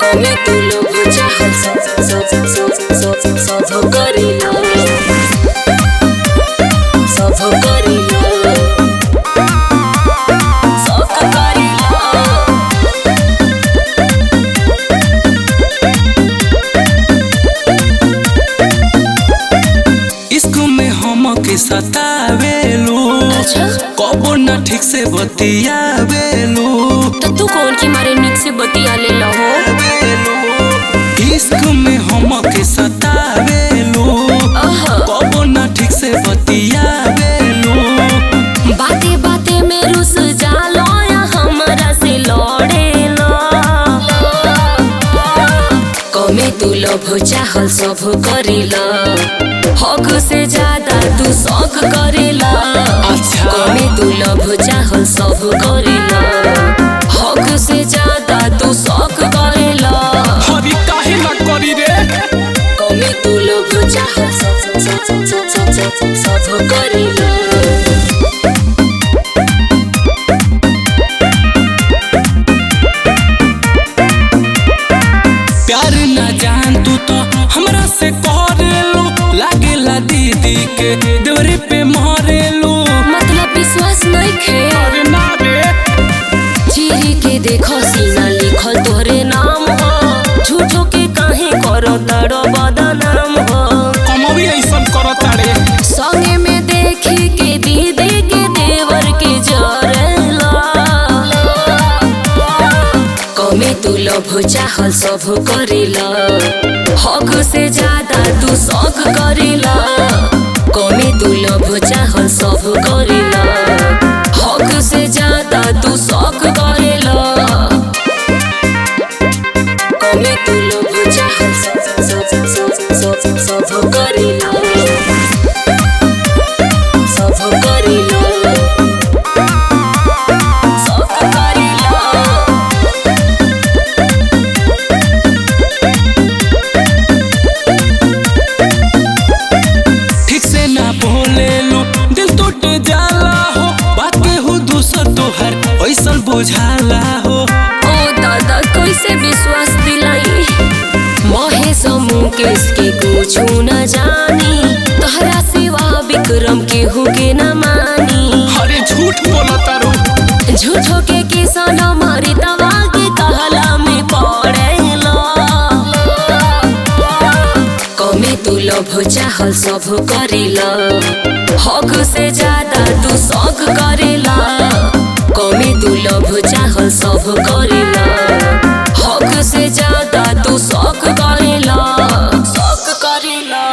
कमे तू लोग चाहत सब करिला सब करिला सब करिला। इसको में हम के सतावेलू कबो न ठीक से बतियावेलू तो तू कौन की मारे निक से बतिया ले लहो। इश्क में हम के सतावेलू कबो न ठीक से बतियावेलू बाते बाते में रुस जालो या हमरा से लड़ेला। कमे तू लोभ चाहल सब करिला हक से ज्यादा तू शौक करेला। कमे तू लोभ चाहल सब करिला हक से ज्यादा तू शौक करेला। हरी काहे न करी रे कमे तू लोभ चाहल सब करिला। प्यार न जान तू तो हमरा से करेलू लागेला दीदी के देवरे पे मारेलू मतलब विश्वास नहीं खे अरे ना रे चिरी के देखो सीना लिखल तोहरे नाम हो झूठो के काहे करो तड़ो बदनाम हो। कमवी ऐसन करता रे संगे में देखी के दीदी के देवर के जरेला। कमे तू लोभ चाहल सब करिला हक से ज्यादा तू शौक करिला। कमे तू लोभ चाहल सब करिला हक से ज्यादा तू शौक करिला। कमे तू लोभ चाहल सब करिला सब करिला सब करिला। ठीक से ना बोलेलू दिल टूट जाला हो बात के हो दूसर तोहर ऐसन बुझाला हो ओ दादा कैसे विश्वास दिलाई महेश मुकेश के कुछ न जानी तोहरा सिवा विक्रम के हो के न मानी। अरे झूठ बोलता रो झूठो के किसान मारी दवा के कहला में पड़ेला। कमे तू लोभ चाहल सब करिला हक से ज्यादा तू शौक करेला। कमे तू लोभ चाहल सब करिला हक से ज्यादा तू शौक करेला शौक करेला।